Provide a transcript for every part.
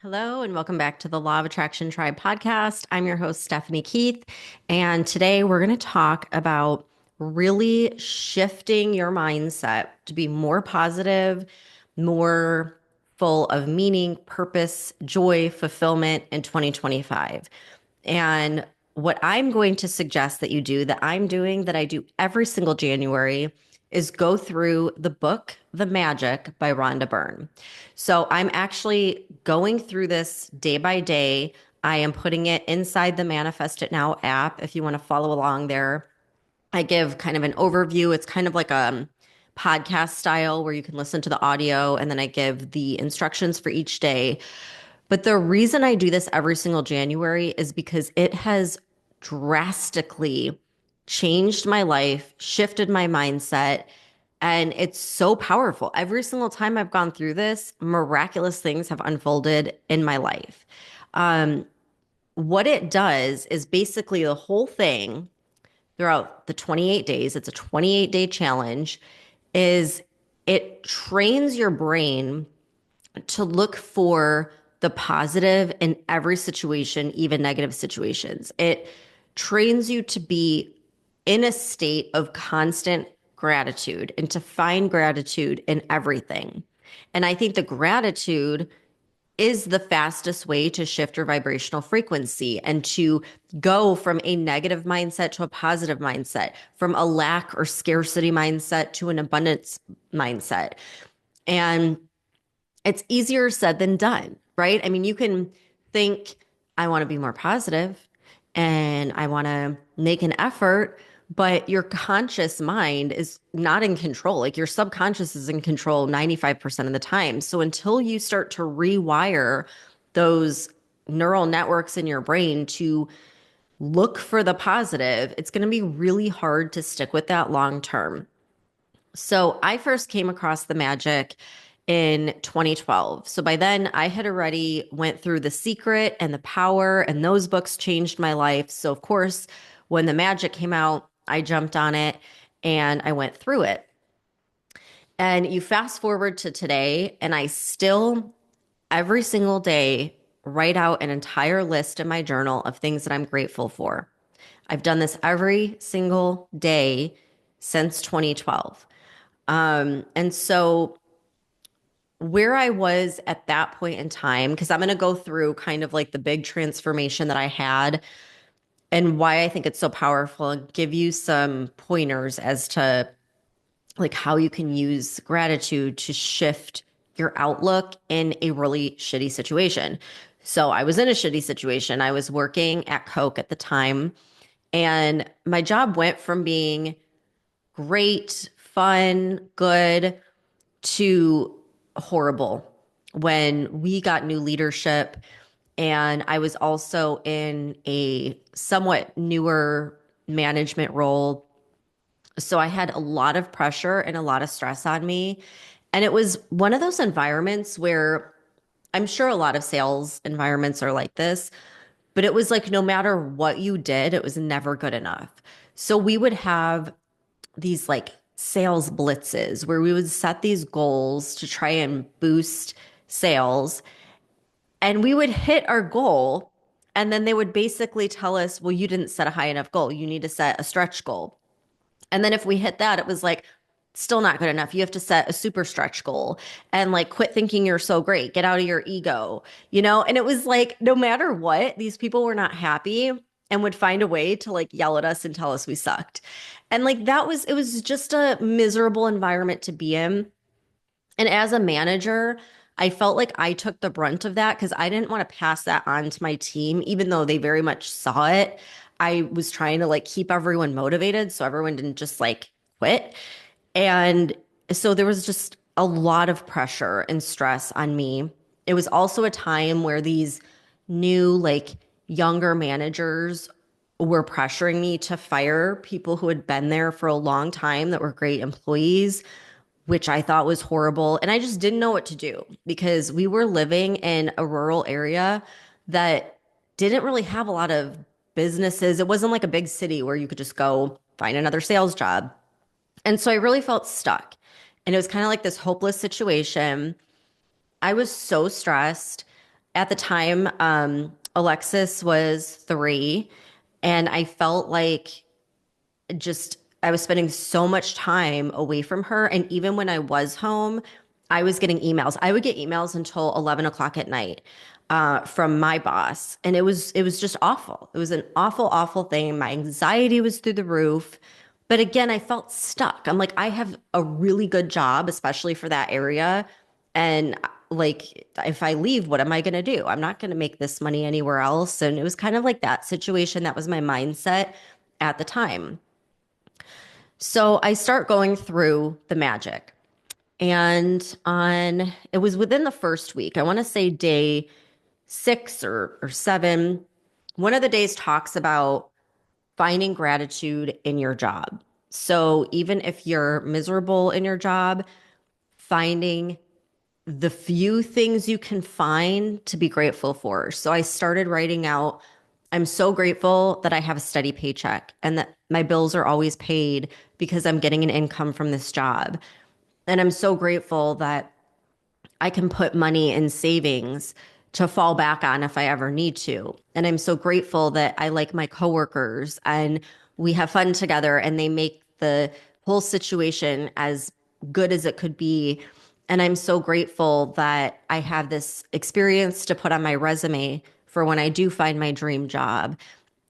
Hello, and welcome back to the Law of Attraction Tribe podcast. I'm your host, Stephanie Keith, and today we're going to talk about really shifting your mindset to be more positive, more full of meaning, purpose, joy, fulfillment in 2025. And what I'm going to suggest that you do, that I'm doing, that I do every single January, is go through the book, The Magic by Rhonda Byrne. So I'm actually going through this day by day. I am putting it inside the Manifest It Now app if you want to follow along there. I give kind of an overview. It's kind of like a podcast style where you can listen to the audio and then I give the instructions for each day. But the reason I do this every single January is because it has drastically changed my life, shifted my mindset, and it's so powerful. Every single time I've gone through this, miraculous things have unfolded in my life. Um, what it does is basically the whole thing throughout the 28 days, it's a 28-day challenge, is it trains your brain to look for the positive in every situation, even negative situations. It trains you to be in a state of constant gratitude and to find gratitude in everything. And I think the gratitude is the fastest way to shift your vibrational frequency and to go from a negative mindset to a positive mindset, from a lack or scarcity mindset to an abundance mindset. And it's easier said than done, right? I mean, you can think, I want to be more positive and I want to make an effort, but your conscious mind is not in control. Like your subconscious is in control 95% of the time. So until you start to rewire those neural networks in your brain to look for the positive, it's going to be really hard to stick with that long term. So I first came across the magic in 2012. So by then I had already went through The Secret and The Power, and those books changed my life. So of course, when the magic came out, I jumped on it and I went through it. And you fast forward to today, and I still every single day write out an entire list in my journal of things that I'm grateful for. I've done this every single day since 2012. And so where I was at that point in time, because I'm going to go through kind of like the big transformation that I had and why I think it's so powerful and give you some pointers as to like how you can use gratitude to shift your outlook in a really shitty situation. So I was in a shitty situation. I was working at Coke at the time, and my job went from being great, fun, good to horrible when we got new leadership. And I was also in a somewhat newer management role. So I had a lot of pressure and a lot of stress on me. And it was one of those environments where I'm sure a lot of sales environments are like this, but it was like no matter what you did, it was never good enough. So we would have these like sales blitzes where we would set these goals to try and boost sales, and we would hit our goal, and then they would basically tell us, well, you didn't set a high enough goal, you need to set a stretch goal. And then if we hit that, it was like still not good enough, you have to set a super stretch goal, and like quit thinking you're so great, get out of your ego. And it was like no matter what, these people were not happy and would find a way to like yell at us and tell us we sucked. And like it was just a miserable environment to be in. And as a manager, I felt like I took the brunt of that because I didn't want to pass that on to my team, even though they very much saw it. I was trying to like keep everyone motivated so everyone didn't just like quit. And so there was just a lot of pressure and stress on me. It was also a time where these new, like younger managers were pressuring me to fire people who had been there for a long time that were great employees, which I thought was horrible. And I just didn't know what to do because we were living in a rural area that didn't really have a lot of businesses. It wasn't like a big city where you could just go find another sales job. And so I really felt stuck. And it was kind of like this hopeless situation. I was so stressed. At the time, Alexis was 3, and I felt like just I was spending so much time away from her. And even when I was home, I was getting emails. I would get emails until 11 o'clock at night from my boss. And it was just awful. It was an awful, awful thing. My anxiety was through the roof. But again, I felt stuck. I'm like, I have a really good job, especially for that area. And like, if I leave, what am I going to do? I'm not going to make this money anywhere else. And it was kind of like that situation. That was my mindset at the time. So I start going through the magic. And it was within the first week, I want to say day 6 or 7. One of the days talks about finding gratitude in your job. So even if you're miserable in your job, finding the few things you can find to be grateful for. So I started writing out, I'm so grateful that I have a steady paycheck and that my bills are always paid because I'm getting an income from this job. And I'm so grateful that I can put money in savings to fall back on if I ever need to. And I'm so grateful that I like my coworkers and we have fun together and they make the whole situation as good as it could be. And I'm so grateful that I have this experience to put on my resume for when I do find my dream job.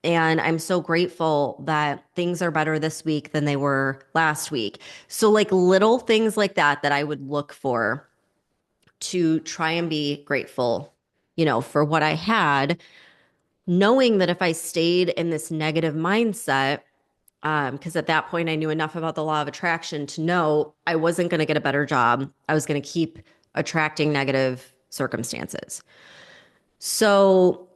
And I'm so grateful that things are better this week than they were last week. So, like little things like that, that I would look for to try and be grateful, for what I had, knowing that if I stayed in this negative mindset, because at that point I knew enough about the law of attraction to know I wasn't going to get a better job. I was going to keep attracting negative circumstances. So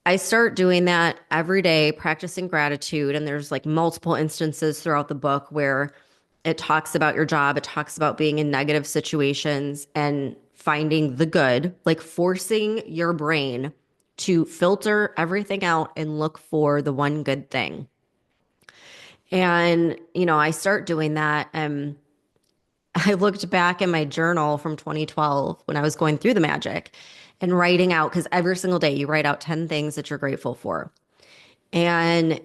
I start doing that every day, practicing gratitude. And there's like multiple instances throughout the book where it talks about your job, it talks about being in negative situations and finding the good, like forcing your brain to filter everything out and look for the one good thing. And, I start doing that. And I looked back in my journal from 2012 when I was going through the magic and writing out, because every single day you write out 10 things that you're grateful for. And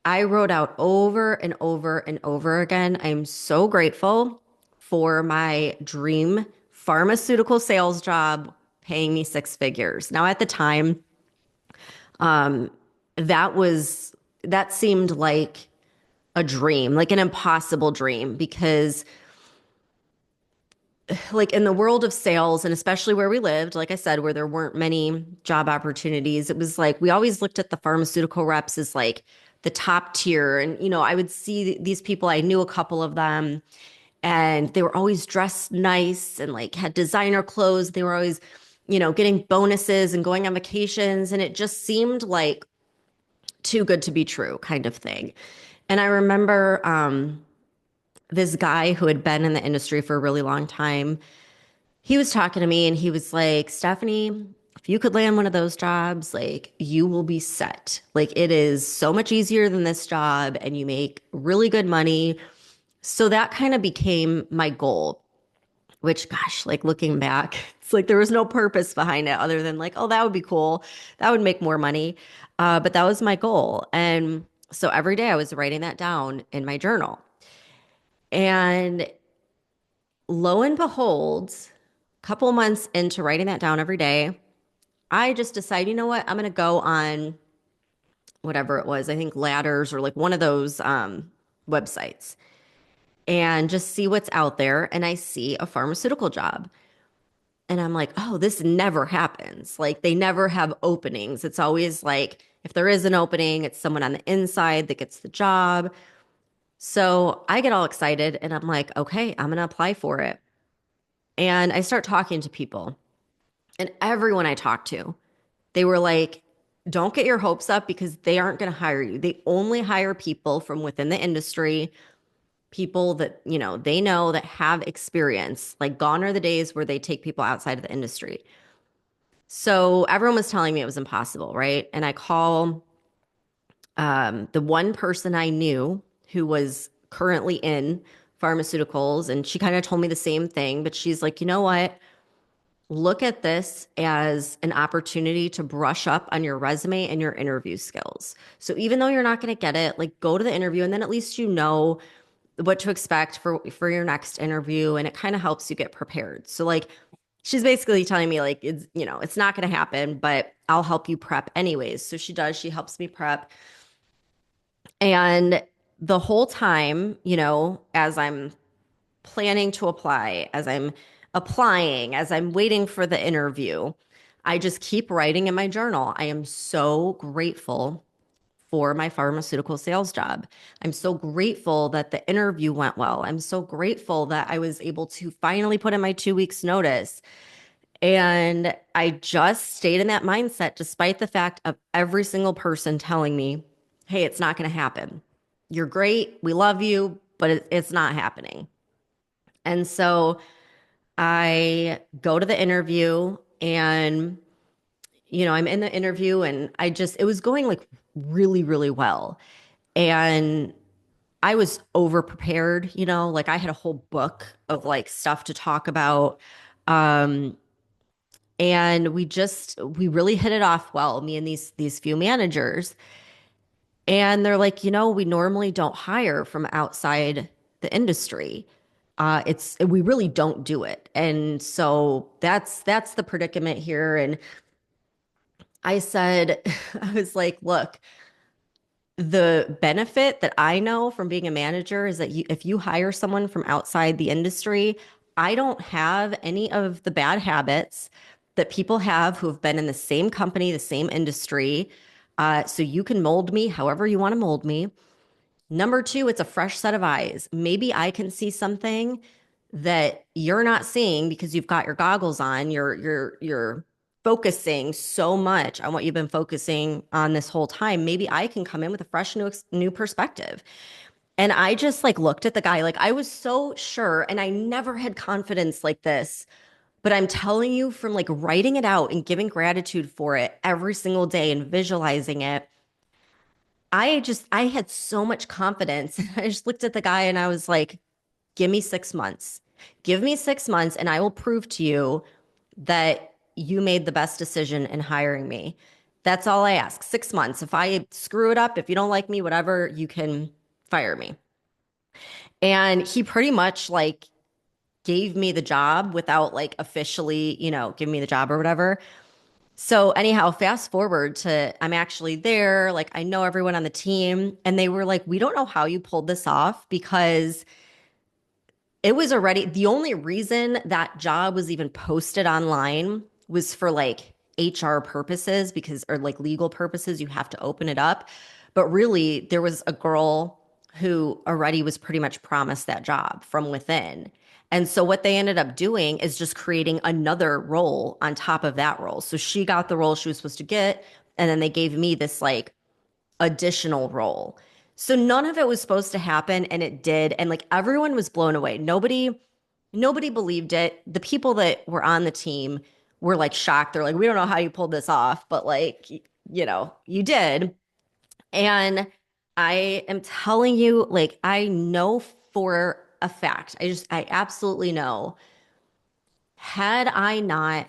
I wrote out over and over and over again, I'm so grateful for my dream pharmaceutical sales job paying me 6 figures. Now, at the time, um, that seemed like a dream, like an impossible dream, because like in the world of sales and especially where we lived, like I said, where there weren't many job opportunities, it was like we always looked at the pharmaceutical reps as like the top tier. And, I would see these people, I knew a couple of them, and they were always dressed nice and like had designer clothes. They were always, getting bonuses and going on vacations. And it just seemed like too good to be true kind of thing. And I remember this guy who had been in the industry for a really long time, he was talking to me and he was like, Stephanie, if you could land one of those jobs, like you will be set. Like it is so much easier than this job and you make really good money. So that kind of became my goal, which, gosh, like looking back, it's like there was no purpose behind it other than like, oh, that would be cool. That would make more money. But that was my goal. And so every day I was writing that down in my journal. And lo and behold, a couple months into writing that down every day, I just decided, you know what? I'm going to go on whatever it was. I think Ladders or like one of those websites and just see what's out there. And I see a pharmaceutical job. And I'm like, oh, this never happens. Like they never have openings. It's always like if there is an opening, it's someone on the inside that gets the job. So I get all excited and I'm like, okay, I'm going to apply for it. And I start talking to people. And everyone I talked to, they were like, don't get your hopes up because they aren't going to hire you. They only hire people from within the industry, people that, they know that have experience. Like gone are the days where they take people outside of the industry. So everyone was telling me it was impossible, right? And I call the one person I knew who was currently in pharmaceuticals, and she kind of told me the same thing, but she's like, you know what? look at this as an opportunity to brush up on your resume and your interview skills. So even though you're not going to get it, like go to the interview and then at least you know what to expect for your next interview and it kind of helps you get prepared. So like she's basically telling me like it's not going to happen, but I'll help you prep anyways. So she does, she helps me prep. And the whole time, as I'm planning to apply, as I'm applying, as I'm waiting for the interview, I just keep writing in my journal. I am so grateful for my pharmaceutical sales job. I'm so grateful that the interview went well. I'm so grateful that I was able to finally put in my 2 weeks notice. And I just stayed in that mindset despite the fact of every single person telling me, hey, it's not going to happen. You're great. We love you, but it's not happening. And so I go to the interview and, I'm in the interview and it was going like really, really well. And I was over prepared, like I had a whole book of like stuff to talk about. Um, and we really hit it off well, me and these few managers. And they're like, we normally don't hire from outside the industry. We really don't do it. And so that's the predicament here. And I said, I was like, look, the benefit that I know from being a manager is that if you hire someone from outside the industry, I don't have any of the bad habits that people have who have been in the same company, the same industry. So you can mold me however you want to mold me. Number two, it's a fresh set of eyes. Maybe I can see something that you're not seeing because you've got your goggles on. You're focusing so much on what you've been focusing on this whole time. Maybe I can come in with a fresh new perspective. And I just like looked at the guy like I was so sure and I never had confidence like this. But I'm telling you from like writing it out and giving gratitude for it every single day and visualizing it, I had so much confidence. I just looked at the guy and I was like, give me 6 months. Give me 6 months and I will prove to you that you made the best decision in hiring me. That's all I ask. 6 months. If I screw it up, if you don't like me, whatever, you can fire me. And he pretty much like gave me the job without like officially, giving me the job or whatever. So anyhow, fast forward to I'm actually there, like I know everyone on the team and they were like, "We don't know how you pulled this off because it was already the only reason that job was even posted online was for like HR purposes because or like legal purposes, you have to open it up. But really, there was a girl who already was pretty much promised that job from within. And so what they ended up doing is just creating another role on top of that role. So she got the role she was supposed to get, and then they gave me this like additional role. So none of it was supposed to happen and it did and like everyone was blown away. Nobody believed it. The people that were on the team were like shocked. They're like, "We don't know how you pulled this off, but like, you did." And I am telling you like I know for a fact. I absolutely know had I not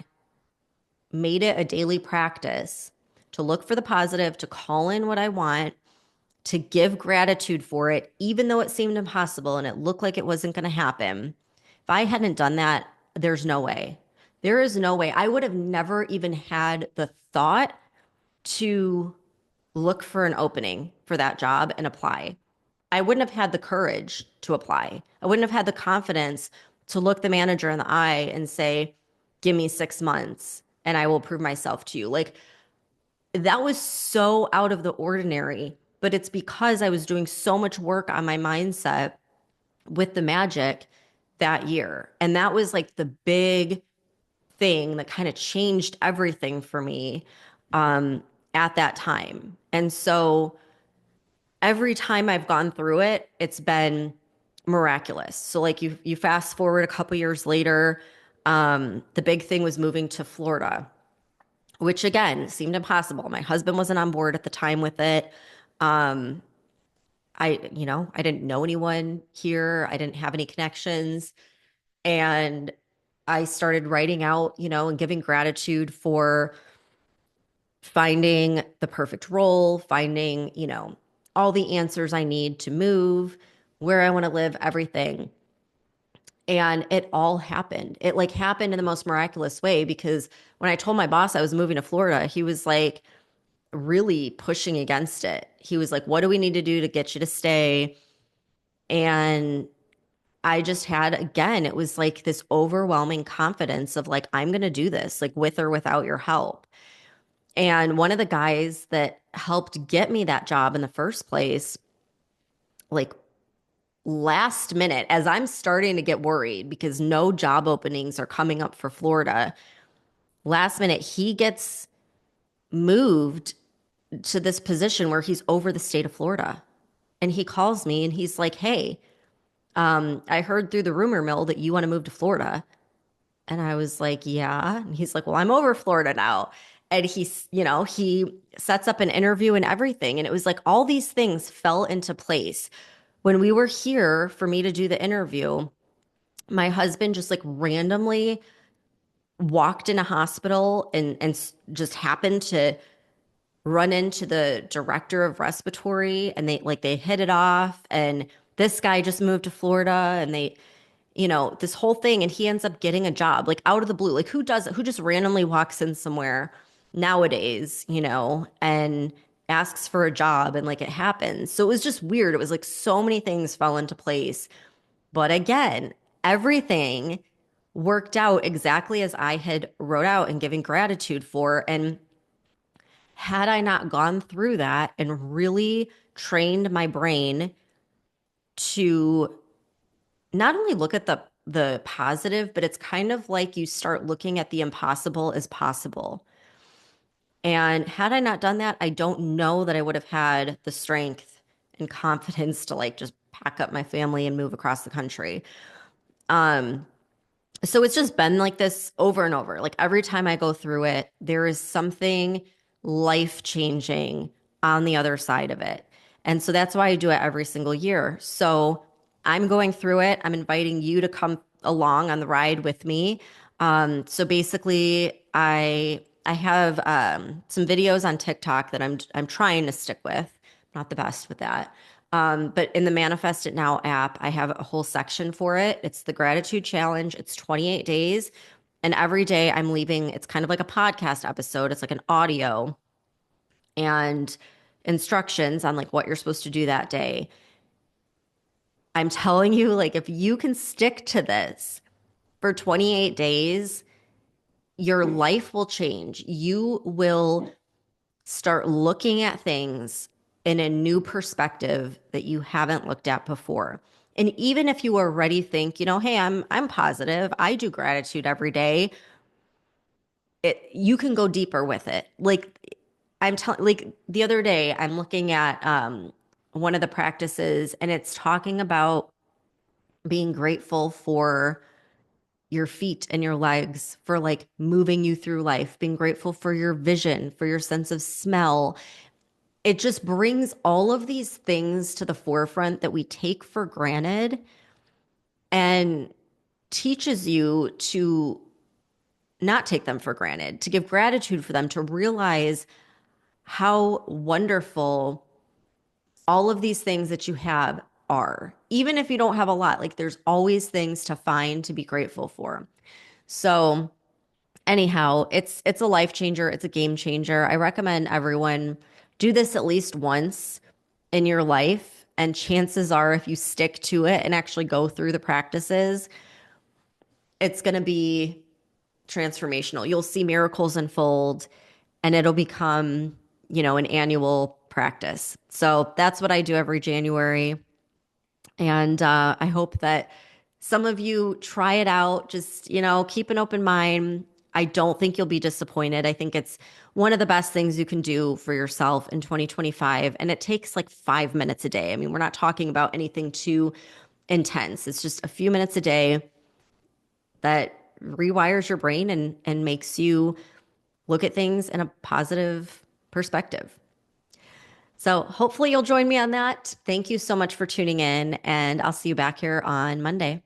made it a daily practice to look for the positive, to call in what I want, to give gratitude for it, even though it seemed impossible and it looked like it wasn't going to happen. If I hadn't done that, there's no way. There is no way. I would have never even had the thought to look for an opening for that job and apply. I wouldn't have had the courage to apply. I wouldn't have had the confidence to look the manager in the eye and say, give me 6 months and I will prove myself to you. Like that was so out of the ordinary, but it's because I was doing so much work on my mindset with the magic that year. And that was like the big thing that kind of changed everything for me at that time. And so every time I've gone through it, it's been miraculous. So like you fast forward a couple years later, the big thing was moving to Florida, which again seemed impossible. My husband wasn't on board at the time with it. Um, I didn't know anyone here. I didn't have any connections. And I started writing out, and giving gratitude for finding the perfect role, finding, all the answers I need to move, where I want to live, everything. And it all happened. It like happened in the most miraculous way because when I told my boss I was moving to Florida, he was like really pushing against it. He was like, "What do we need to do to get you to stay?" And I just had, again, it was like this overwhelming confidence of like, I'm going to do this, like with or without your help. And one of the guys that helped get me that job in the first place, like last minute, as I'm starting to get worried because no job openings are coming up for Florida, last minute, he gets moved to this position where he's over the state of Florida. And he calls me and he's like, "Hey, I heard through the rumor mill that you want to move to Florida." And I was like, "Yeah." And he's like, "Well, I'm over Florida now." And he sets up an interview and everything. And it was like all these things fell into place. When we were here for me to do the interview, my husband just like randomly walked in a hospital and just happened to run into the director of respiratory, and they hit it off, and this guy just moved to Florida, and this whole thing, and he ends up getting a job like out of the blue. Like who does it? Who just randomly walks in somewhere nowadays, and asks for a job and like it happens. So it was just weird. It was like so many things fell into place. But again, everything worked out exactly as I had wrote out and given gratitude for. And had I not gone through that and really trained my brain to not only look at the positive, but it's kind of like you start looking at the impossible as possible. And had I not done that, I don't know that I would have had the strength and confidence to like just pack up my family and move across the country. Um, so it's just been like this over and over. Like every time I go through it, there is something life changing on the other side of it. And so that's why I do it every single year. So I'm going through it. I'm inviting you to come along on the ride with me. So basically, I have some videos on TikTok that I'm trying to stick with. Not the best with that. But in the Manifest It Now app, I have a whole section for it. It's the gratitude challenge. It's 28 days. And every day I'm leaving, it's kind of like a podcast episode. It's like an audio and instructions on like what you're supposed to do that day. I'm telling you, like, if you can stick to this for 28 days, your life will change. You will start looking at things in a new perspective that you haven't looked at before. And even if you already think, hey, I'm positive, I do gratitude every day, you can go deeper with it. Like I'm telling like the other day I'm looking at one of the practices and it's talking about being grateful for your feet and your legs, for like moving you through life, being grateful for your vision, for your sense of smell. It just brings all of these things to the forefront that we take for granted and teaches you to not take them for granted, to give gratitude for them, to realize how wonderful all of these things that you have are. Even if you don't have a lot, like there's always things to find to be grateful for. So, anyhow, it's a life changer, it's a game changer. I recommend everyone do this at least once in your life, and chances are if you stick to it and actually go through the practices, it's going to be transformational. You'll see miracles unfold and it'll become, an annual practice. So that's what I do every January. And I hope that some of you try it out. Just, keep an open mind. I don't think you'll be disappointed. I think it's one of the best things you can do for yourself in 2025. And it takes like 5 minutes a day. I mean, we're not talking about anything too intense. It's just a few minutes a day that rewires your brain and makes you look at things in a positive perspective. So hopefully you'll join me on that. Thank you so much for tuning in, and I'll see you back here on Monday.